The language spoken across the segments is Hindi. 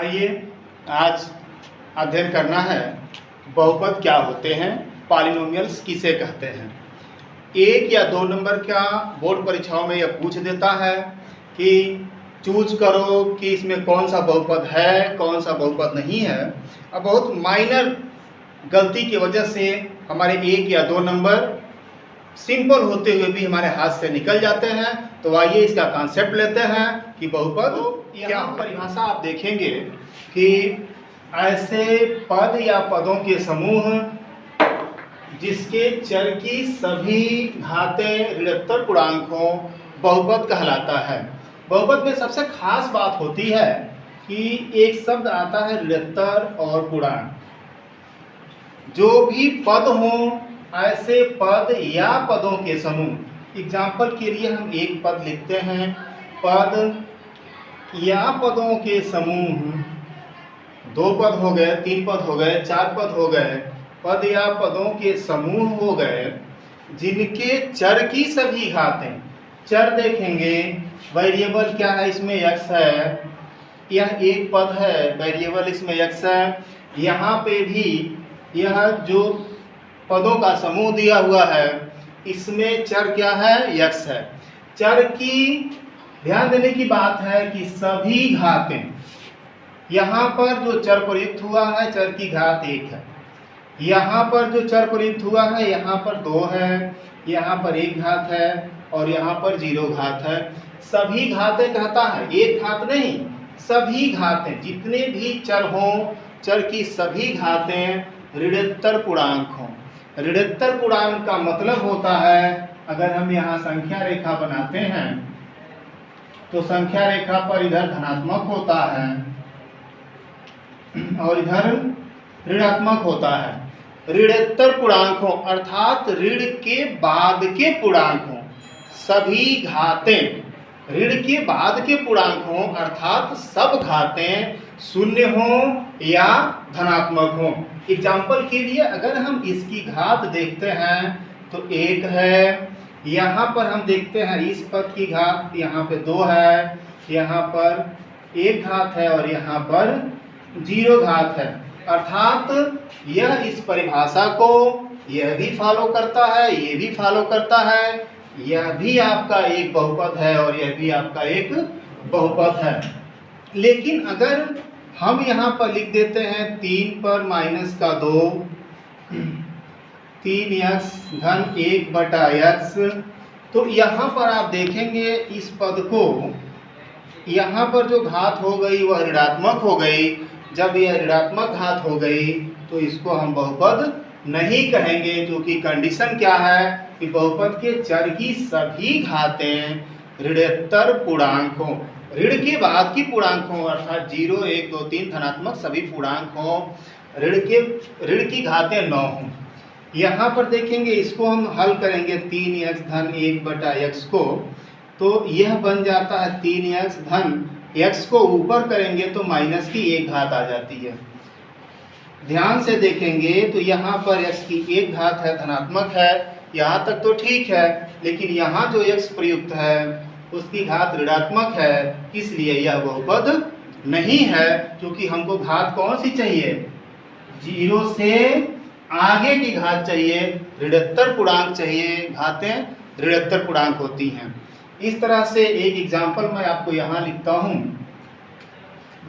आइए आज अध्ययन करना है बहुपद क्या होते हैं, पॉलिनोमियल्स किसे कहते हैं। एक या दो नंबर का बोर्ड परीक्षाओं में यह पूछ देता है कि चूज करो कि इसमें कौन सा बहुपद है कौन सा बहुपद नहीं है। अब बहुत माइनर गलती की वजह से हमारे एक या दो नंबर सिंपल होते हुए भी हमारे हाथ से निकल जाते हैं। तो आइए इसका कॉन्सेप्ट लेते हैं कि बहुपद क्या परिभाषा आप देखेंगे कि ऐसे पद या पदों के समूह जिसके चर की सभी घातें ऋणोत्तर पूर्णांक हो बहुपद कहलाता है। बहुपद में सबसे खास बात होती है कि एक शब्द आता है ऋणोत्तर और पूर्णांक। जो भी पद हों ऐसे पद या पदों के समूह, एग्जाम्पल के लिए हम एक पद लिखते हैं, पद या पदों के समूह, दो पद हो गए, तीन पद हो गए, चार पद हो गए, पद या पदों के समूह हो गए जिनके चर की सभी घातें, चर देखेंगे वेरिएबल क्या है, इसमें x है, यह एक पद है, वेरिएबल इसमें x है, यहाँ पे भी यह जो पदों का समूह दिया हुआ है इसमें चर क्या है, x है। चर की ध्यान देने की बात है कि सभी घातें, यहाँ पर जो चर प्रयुक्त हुआ है चर की घात 1 है, यहाँ पर जो चर प्रयुक्त हुआ है यहाँ पर 2 है, यहाँ पर 1 घात है और यहाँ पर 0 घात है। सभी घातें कहता है, एक घात नहीं, सभी घातें, जितने भी चर हों चर की सभी घातें ऋणोत्तर पूर्णांक हों। ऋणोत्तर पूर्णांक का मतलब होता है, अगर हम यहाँ संख्या रेखा बनाते हैं तो संख्या रेखा पर इधर धनात्मक होता है और इधर ऋणात्मक होता है। ऋणोत्तर पूर्णांक हो अर्थात ऋण के बाद के पूर्णांक हो, सभी घातें ऋण के बाद के पूर्णांक हो अर्थात सब घातें शून्य हो या धनात्मक हो। एग्जाम्पल के लिए अगर हम इसकी घात देखते हैं तो 1 है, यहाँ पर हम देखते हैं इस पद की घात यहाँ पे 2 है, यहाँ पर 1 घात है और यहाँ पर 0 घात है। अर्थात यह इस परिभाषा को यह भी फॉलो करता है, ये भी फॉलो करता है, यह भी आपका एक बहुपद है और यह भी आपका एक बहुपद है। लेकिन अगर हम यहाँ पर लिख देते हैं 3 पर माइनस का 2, 3x धन 1 बटा x, तो यहाँ पर आप देखेंगे इस पद को, यहाँ पर जो घात हो गई वह ऋणात्मक हो गई। जब यह ऋणात्मक घात हो गई तो इसको हम बहुपद नहीं कहेंगे, क्योंकि कंडीशन क्या है कि बहुपद के चर की सभी घातें ऋणोत्तर पूर्णांक हो, ऋण के बाद की पूर्णांक हो अर्थात 0, 1, 2, 3 धनात्मक सभी पूर्णांक हो, ऋण की घातें 9 हो। यहाँ पर देखेंगे इसको हम हल करेंगे 3x धन 1 बटा x को, तो यह बन जाता है 3x धन x को ऊपर करेंगे तो माइनस की 1 घात आ जाती है। ध्यान से देखेंगे तो यहाँ पर x की 1 घात है, धनात्मक है, यहाँ तक तो ठीक है, लेकिन यहाँ जो x प्रयुक्त है उसकी घात ऋणात्मक है, इसलिए यह बहुपद नहीं है। क्योंकि हमको घात कौन सी चाहिए, 0 से आगे की घात चाहिए, ऋणोत्तर पूर्णांक चाहिए, घातें ऋणोत्तर पूर्णांक होती हैं। इस तरह से एक एग्जाम्पल मैं आपको यहाँ लिखता हूँ,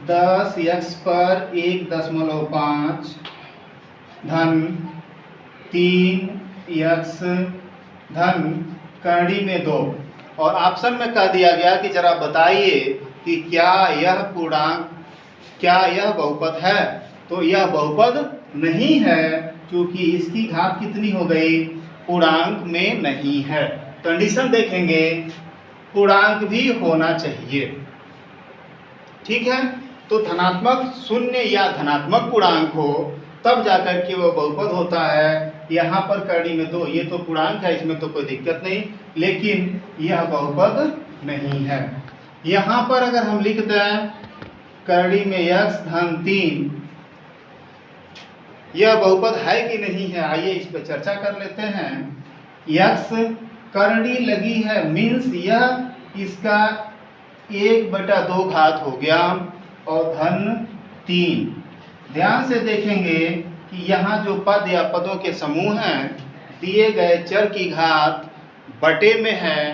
10x पर 1.5 धन 3x धन करड़ी में 2, और ऑप्शन में कह दिया गया कि जरा बताइए कि क्या यह पूर्णांक, क्या यह बहुपद है। तो यह बहुपद नहीं है क्योंकि इसकी घात कितनी हो गई, पूर्णांक में नहीं है। कंडीशन देखेंगे पूर्णांक भी होना चाहिए, ठीक है। तो धनात्मक शून्य या धनात्मक पूर्णांक हो तब जाकर के वो बहुपद होता है। यहाँ पर करड़ी में 2, ये तो पूर्णांक है, इसमें तो कोई दिक्कत नहीं, लेकिन यह बहुपद नहीं है। यहाँ पर अगर हम लिख दें करड़ी में x धन 3, यह बहुपद है कि नहीं है, आइए इस पर चर्चा कर लेते हैं। x करड़ी लगी है मीन्स यह इसका 1/2 घात हो गया और धन 3। ध्यान से देखेंगे कि यहाँ जो पद या पदों के समूह हैं दिए गए चर की घात बटे में है,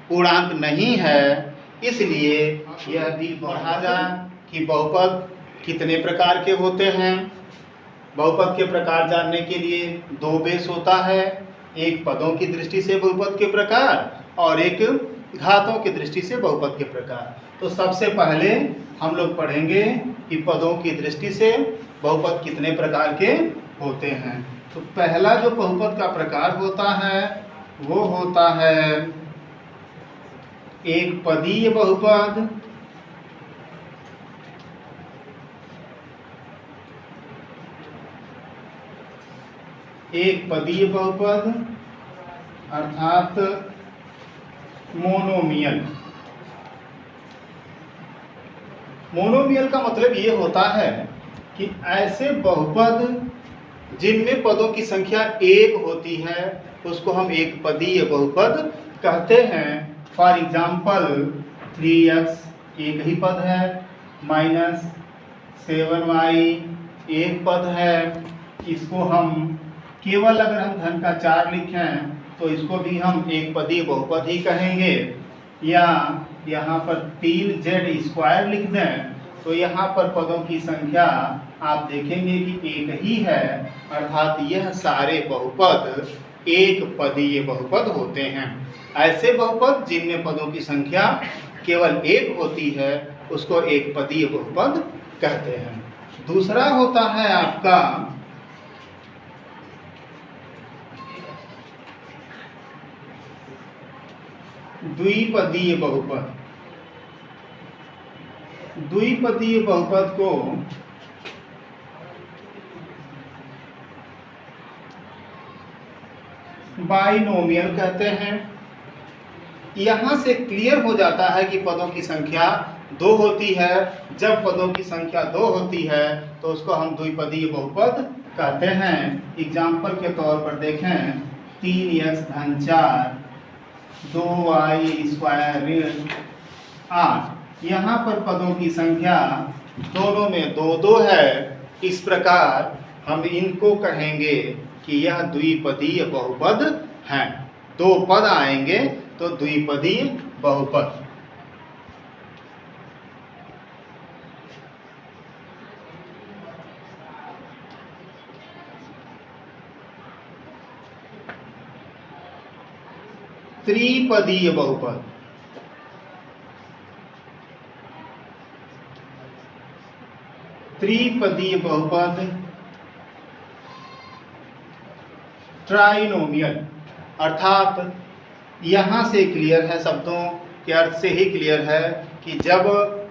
पूर्णांक नहीं है, इसलिए यह भी पढ़ा जाए कि बहुपद कितने प्रकार के होते हैं। बहुपद के प्रकार जानने के लिए 2 बेस होता है, एक पदों की दृष्टि से बहुपद के प्रकार और एक घातों की दृष्टि से बहुपद के प्रकार। तो सबसे पहले हम लोग पढ़ेंगे कि पदों की दृष्टि से बहुपद कितने प्रकार के होते हैं। तो पहला जो बहुपद का प्रकार होता है वो होता है एक पदीय बहुपद, एक पदीय बहुपद अर्थात मोनोमियल। मोनोमियल का मतलब ये होता है कि ऐसे बहुपद जिनमें पदों की संख्या एक होती है उसको हम एक पदीय बहुपद कहते हैं। फॉर एग्जाम्पल 3x एक ही पद है, -7y एक पद है। इसको हम केवल अगर हम धन का 4 लिखें तो इसको भी हम एक पदीय बहुपद ही कहेंगे। या यहाँ पर 3z² लिख दें तो यहाँ पर पदों की संख्या आप देखेंगे कि एक ही है, अर्थात यह सारे बहुपद एक पदीय बहुपद होते हैं। ऐसे बहुपद जिनमें पदों की संख्या केवल एक होती है उसको एक पदीय बहुपद कहते हैं। दूसरा होता है आपका द्विपदीय बहुपद। द्विपदीय बहुपद को बाइनोमियल कहते हैं। यहाँ से क्लियर हो जाता है कि पदों की संख्या 2 होती है। जब पदों की संख्या 2 होती है तो उसको हम द्विपदीय बहुपद कहते हैं। एग्जाम्पल के तौर पर देखें 3x धन 4 2y² 8। यहाँ पर पदों की संख्या दोनों में 2 है। इस प्रकार हम इनको कहेंगे कि यह द्विपदीय बहुपद हैं। 2 पद आएंगे तो द्विपदीय बहुपद। त्रिपदीय बहुपद। त्रिपदीय बहुपद ट्राइनोमियल। अर्थात यहाँ से क्लियर है, शब्दों के अर्थ से ही क्लियर है कि जब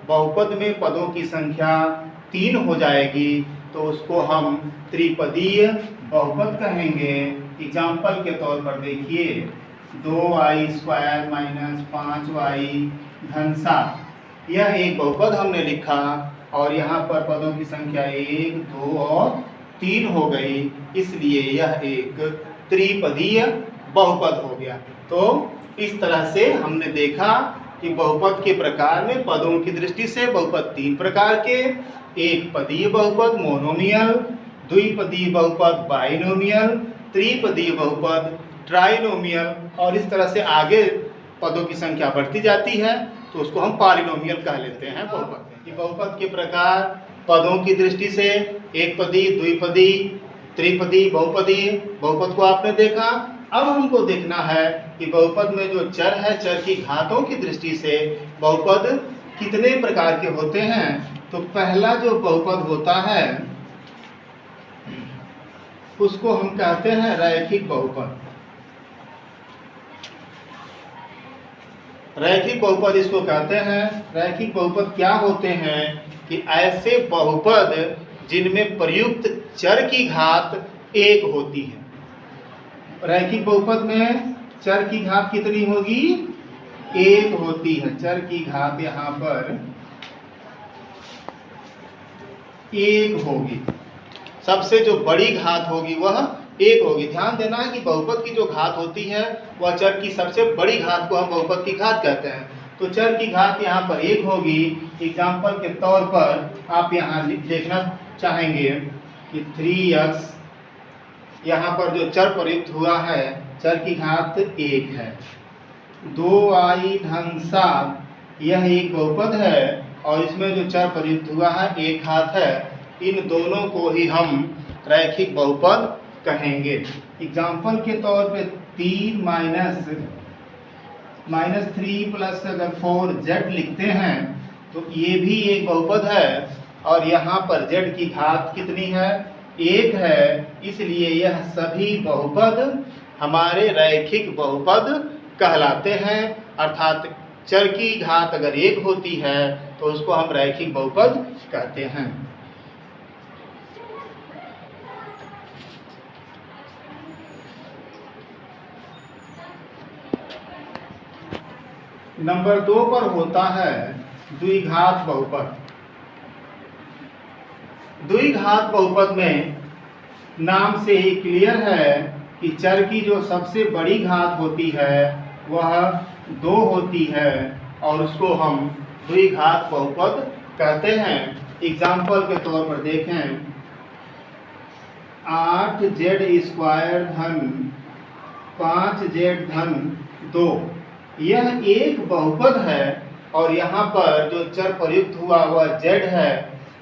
बहुपद में पदों की संख्या 3 हो जाएगी तो उसको हम त्रिपदीय बहुपद कहेंगे। एग्जाम्पल के तौर पर देखिए 2y² - 5y धन 7। यह एक बहुपद हमने लिखा और यहाँ पर पदों की संख्या 1, 2 और 3 हो गई, इसलिए यह एक त्रिपदीय बहुपद हो गया। तो इस तरह से हमने देखा कि बहुपद के प्रकार में पदों की दृष्टि से बहुपद 3 प्रकार के, एक पदीय बहुपद मोनोमियल, द्विपदीय बहुपद बाइनोमियल, त्रिपदीय बहुपद ट्राइनोमियल, और इस तरह से आगे पदों की संख्या बढ़ती जाती है तो उसको हम पॉलिनोमियल कह लेते हैं बहुपद। बहुपद के प्रकार पदों की दृष्टि से एक पदी, द्विपदी, त्रिपदी, बहुपदी बहुपद को आपने देखा। अब हमको देखना है कि बहुपद में जो चर है, चर की घातों की दृष्टि से बहुपद कितने प्रकार के होते हैं। तो पहला जो बहुपद होता है उसको हम कहते हैं रैखिक बहुपद। रैखिक बहुपद इसको कहते हैं। रैखिक बहुपद क्या होते हैं कि ऐसे बहुपद जिनमें प्रयुक्त चर की घात 1 होती है। रैखिक बहुपद में चर की घात कितनी होगी? 1 होती है। चर की घात यहाँ पर 1 होगी। सबसे जो बड़ी घात होगी वह 1 होगी। ध्यान देना है कि बहुपद की जो घात होती है वह चर की सबसे बड़ी घात को हम बहुपद की घात कहते हैं। तो चर की घात यहाँ पर 1 होगी। एग्जाम्पल के तौर पर आप यहाँ देखना चाहेंगे कि 3x, यहाँ पर जो चर प्रयुक्त हुआ है चर की घात 1 है। 2y धन 7 यह एक बहुपद है और इसमें जो चर प्रयुक्त हुआ है 1 घात है। इन दोनों को ही हम रैखिक बहुपद कहेंगे। एग्जाम्पल के तौर पे 3 माइनस 3 प्लस अगर 4z लिखते हैं तो ये भी एक बहुपद है और यहाँ पर z की घात कितनी है? 1 है। इसलिए यह सभी बहुपद हमारे रैखिक बहुपद कहलाते हैं। अर्थात चर की घात अगर 1 होती है तो उसको हम रैखिक बहुपद कहते हैं। नंबर 2 पर होता है द्विघात बहुपद। द्विघात बहुपद में नाम से ही क्लियर है कि चर की जो सबसे बड़ी घात होती है वह 2 होती है और उसको हम द्विघात बहुपद कहते हैं। एग्जाम्पल के तौर पर देखें 8z² धन 5z धन 2 यह एक बहुपद है और यहाँ पर जो चर प्रयुक्त हुआ वह z है।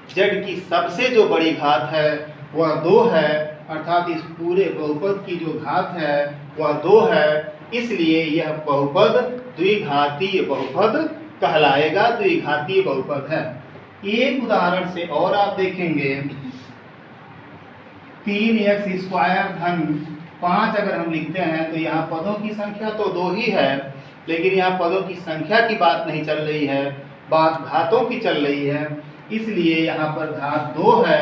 z की सबसे जो बड़ी घात है वह 2 है। अर्थात इस पूरे बहुपद की जो घात है वह 2 है। इसलिए यह बहुपद द्विघातीय बहुपद कहलाएगा, द्विघातीय बहुपद है। एक उदाहरण से और आप देखेंगे 3x² धन 5 अगर हम लिखते हैं तो यहाँ पदों की संख्या तो 2 ही है, लेकिन यहाँ पदों की संख्या की बात नहीं चल रही है, बात घातों की चल रही है। इसलिए यहाँ पर घात 2 है,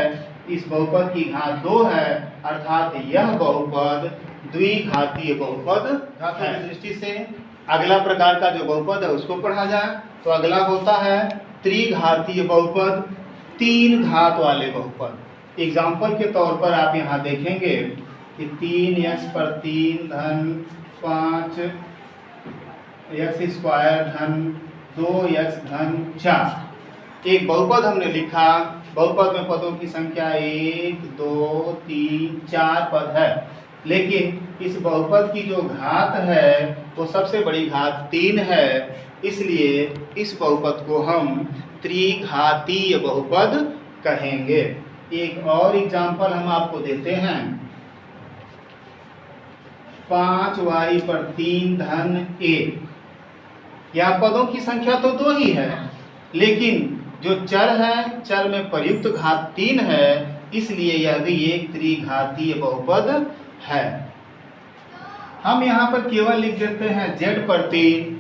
इस बहुपद की घात 2 है। अर्थात यह बहुपद द्विघातीय बहुपद है। दृष्टि से अगला प्रकार का जो बहुपद है उसको पढ़ा जाए तो अगला होता है त्रिघातीय बहुपद, 3 घात वाले बहुपद। एग्जाम्पल के तौर पर आप यहाँ देखेंगे कि 3x पर 3 धन 5 x² धन 2x धन 4 एक बहुपद हमने लिखा। बहुपद में पदों की संख्या 1 2 3 4 पद है, लेकिन इस बहुपद की जो घात है वो सबसे बड़ी घात 3 है। इसलिए इस बहुपद को हम त्रिघातीय बहुपद कहेंगे। एक और एग्जाम्पल हम आपको देते हैं 5y पर 3 धन 1। यहाँ पदों की संख्या तो 2 ही है, लेकिन जो चर है चर में प्रयुक्त घात 3 है, इसलिए यह भी एक त्रिघातीय बहुपद है। हम यहाँ पर केवल लिख देते हैं z पर 3।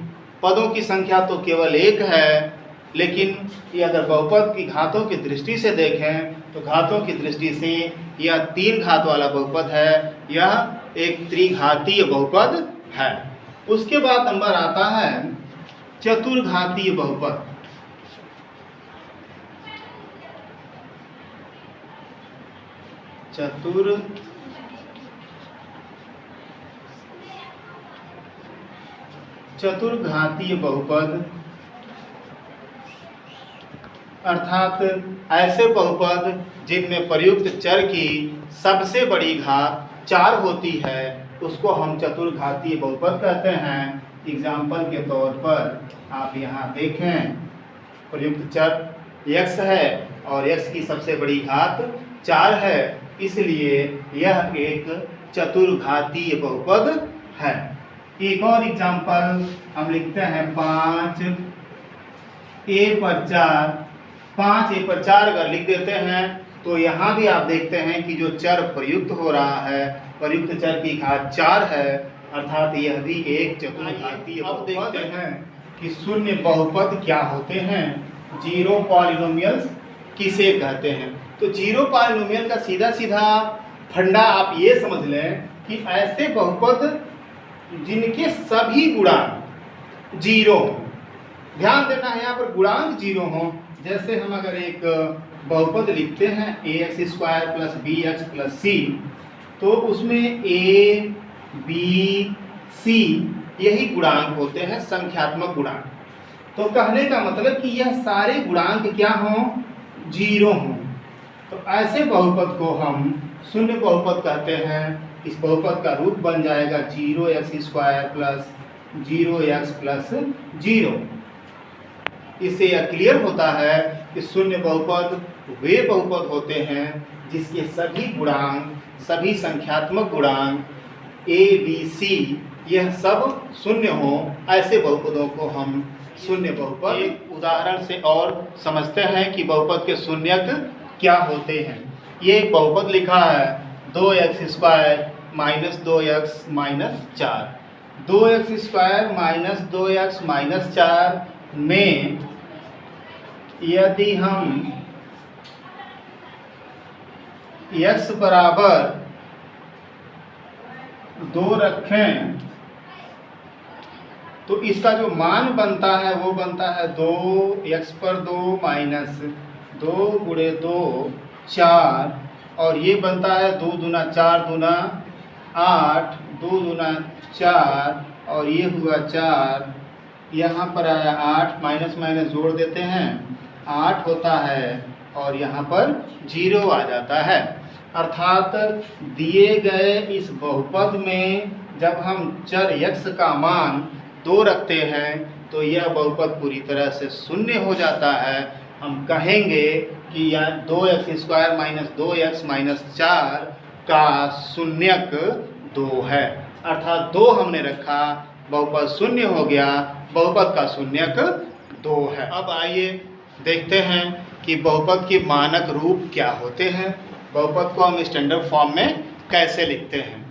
पदों की संख्या तो केवल 1 है, लेकिन ये अगर बहुपद की घातों की दृष्टि से देखें तो घातों की दृष्टि से यह 3 घात वाला बहुपद है, यह एक त्रिघातीय बहुपद है। उसके बाद नंबर आता है चतुर्घातीय बहुपद। चतुर्घातीय बहुपद अर्थात ऐसे बहुपद जिनमें प्रयुक्त चर की सबसे बड़ी घात 4 होती है, उसको हम चतुर्घातीय बहुपद कहते हैं। एग्जाम्पल के तौर पर आप यहाँ देखें प्रयुक्त चर x है और x की सबसे बड़ी घात 4 है, इसलिए यह एक चतुर्घातीय बहुपद है। एक और एग्जाम्पल हम लिखते हैं 5a पर 4। 5a पर 4 अगर लिख देते हैं तो यहाँ भी आप देखते हैं कि जो चर प्रयुक्त हो रहा है प्रयुक्त चर की घात 4 है, अर्थात यह भी एक चतुर्घातीय बहुपद। अब देखते हैं कि शून्य बहुपद क्या होते हैं, जीरो पॉलिनोमियल्स किसे कहते हैं। तो जीरो पॉलिनोमियल का सीधा सीधा फंडा आप ये समझ लें कि ऐसे बहुपद जिनके सभी गुणांक जीरो हों। ध्यान देना है यहाँ पर गुणांक जीरो हों। जैसे हम अगर एक बहुपद लिखते हैं ax² plus bx plus c, तो उसमें a b c यही गुणांक होते हैं, संख्यात्मक गुणांक। तो कहने का मतलब कि यह सारे गुणांक क्या हों, जीरो हों। तो ऐसे बहुपद को हम शून्य बहुपद कहते हैं। इस बहुपद का रूप बन जाएगा 0x² प्लस 0x प्लस 0। इससे यह क्लियर होता है कि शून्य बहुपद वे बहुपद होते हैं जिसके सभी गुणांक, सभी संख्यात्मक गुणांक a b c यह सब शून्य हो। ऐसे बहुपदों को हम शून्य बहुपद। एक उदाहरण से और समझते हैं कि बहुपद के शून्यक क्या होते हैं। ये एक बहुपद लिखा है 2x² minus 2x minus 4। 2x² minus 2x minus 4 में यदि हम x बराबर 2 रखें तो इसका जो मान बनता है वो बनता है 2x पर 2 माइनस 2 गुणे 2 4, और ये बनता है 2 दूना 4 दूना 8, 2 दूना 4 और ये हुआ 4। यहाँ पर आया 8, माइनस माइनस जोड़ देते हैं 8 होता है और यहाँ पर 0 आ जाता है। अर्थात दिए गए इस बहुपद में जब हम चर x का मान 2 रखते हैं तो यह बहुपद पूरी तरह से शून्य हो जाता है। हम कहेंगे कि यह 2x² माइनस 2x माइनस 4 का शून्यक 2 है। अर्थात 2 हमने रखा, बहुपद शून्य हो गया, बहुपद का शून्यक 2 है। अब आइए देखते हैं कि बहुपद के मानक रूप क्या होते हैं, बहुपद को हम स्टैंडर्ड फॉर्म में कैसे लिखते हैं।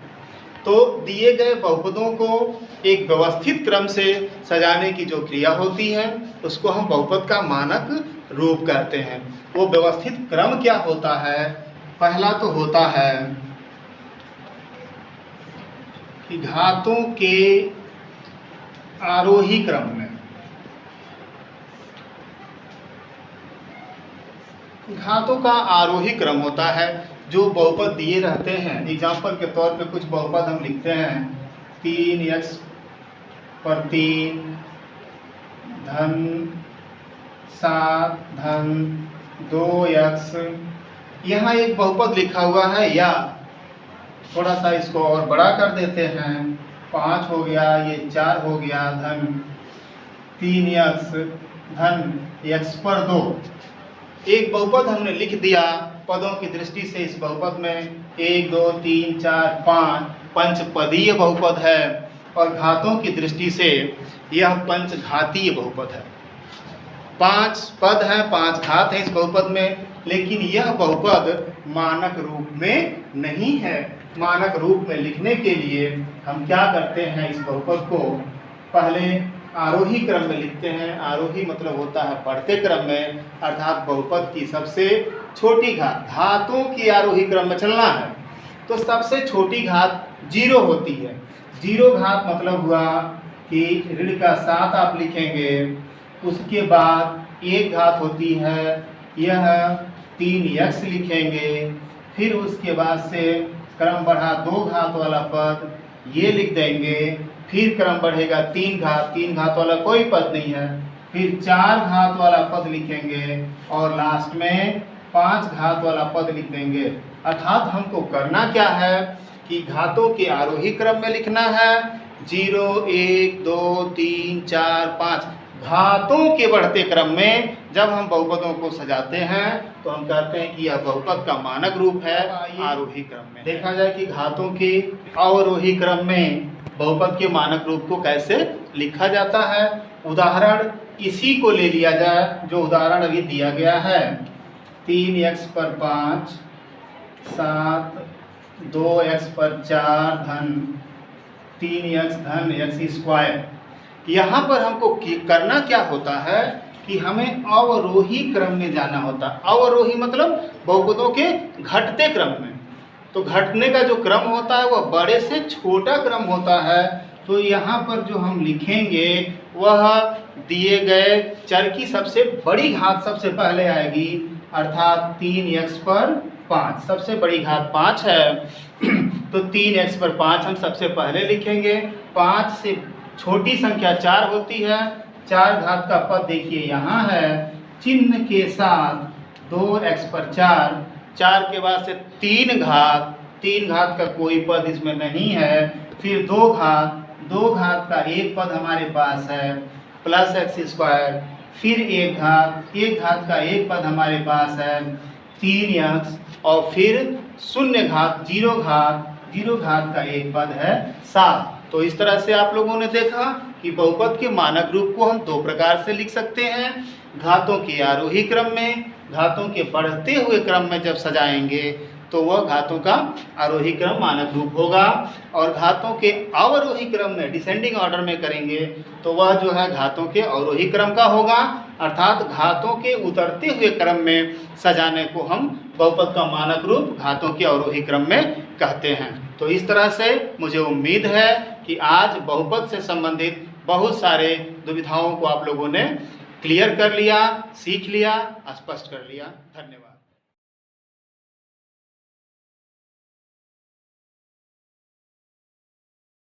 तो दिए गए बहुपदों को एक व्यवस्थित क्रम से सजाने की जो क्रिया होती है उसको हम बहुपद का मानक रूप कहते हैं। वो व्यवस्थित क्रम क्या होता है? पहला तो होता है कि घातों के आरोही क्रम में, घातों का आरोही क्रम होता है। जो बहुपद दिए रहते हैं, एग्जाम्पल के तौर पे कुछ बहुपद हम लिखते हैं 3x पर 3 धन 7 धन 2x। यहाँ एक बहुपद लिखा हुआ है, या थोड़ा सा इसको और बड़ा कर देते हैं, 5 हो गया, ये 4 हो गया, धन 3x धन x पर 2। एक बहुपद हमने लिख दिया। पदों की दृष्टि से इस बहुपद में 1 2 3 4 5 पंचपदीय बहुपद है, और घातों की दृष्टि से यह पंचघातीय बहुपद है। 5 पद हैं, 5 घात हैं इस बहुपद में, लेकिन यह बहुपद मानक रूप में नहीं है। मानक रूप में लिखने के लिए हम क्या करते हैं, इस बहुपद को पहले आरोही क्रम में लिखते हैं। आरोही मतलब होता है बढ़ते क्रम में, अर्थात बहुपद की सबसे छोटी घात, घातों की आरोही क्रम में चलना है तो सबसे छोटी घात 0 होती है। 0 घात मतलब हुआ कि ऋण का 7 आप लिखेंगे, उसके बाद 1 घात होती है, यह 3x लिखेंगे, फिर उसके बाद से क्रम बढ़ा 2 घात वाला पद ये लिख देंगे, फिर क्रम बढ़ेगा 3 घात, 3 घात वाला कोई पद नहीं है, फिर 4 घात वाला पद लिखेंगे और लास्ट में 5 घात वाला पद लिख देंगे। अर्थात हमको करना क्या है कि घातों के आरोही क्रम में लिखना है 0 1 2 3 4 5। घातों के बढ़ते क्रम में जब हम बहुपदों को सजाते हैं तो हम कहते हैं कि यह बहुपद का मानक रूप है आरोही क्रम में। देखा जाए कि घातों के अवरोही क्रम में बहुपद के मानक रूप को कैसे लिखा जाता है। उदाहरण इसी को ले लिया जाए, जो उदाहरण अभी दिया गया है 3x पर 5 7 2x पर 4 धन 3x धन x²। यहाँ पर हमको करना क्या होता है कि हमें अवरोही क्रम में जाना होता है। अवरोही मतलब बहुपदों के घटते क्रम में। तो घटने का जो क्रम होता है वह बड़े से छोटा क्रम होता है। तो यहाँ पर जो हम लिखेंगे वह दिए गए चर की सबसे बड़ी घात सबसे पहले आएगी, अर्थात 3x पर 5। सबसे बड़ी घात 5 है तो 3x पर 5 हम सबसे पहले लिखेंगे। 5 से छोटी संख्या 4 होती है, 4 घात का पद देखिए यहाँ है, चिन्ह के साथ 2x पर 4, 4 के बाद से 3 घात, 3 घात का कोई पद इसमें नहीं है, फिर 2 घात, 2 घात का एक पद हमारे पास है प्लस एक्स स्क्वायर, फिर 1 घात, 1 घात का एक पद हमारे पास है 3x, और फिर 0 घात, 0 घात, 0 घात का एक पद है 7। तो इस तरह से आप लोगों ने देखा कि बहुपद के मानक रूप को हम 2 प्रकार से लिख सकते हैं, घातों के आरोही क्रम में, घातों के बढ़ते हुए क्रम में जब सजाएंगे तो वह घातों का आरोही क्रम मानक रूप होगा, और घातों के अवरोही क्रम में डिसेंडिंग ऑर्डर में करेंगे तो वह जो है घातों के अवरोही क्रम का होगा, अर्थात घातों के उतरते हुए क्रम में सजाने को हम बहुपद का मानक रूप घातों के अवरोही क्रम में कहते हैं। तो इस तरह से मुझे उम्मीद है कि आज बहुपद से संबंधित बहुत सारे दुविधाओं को आप लोगों ने क्लियर कर लिया, सीख लिया, स्पष्ट कर लिया। धन्यवाद।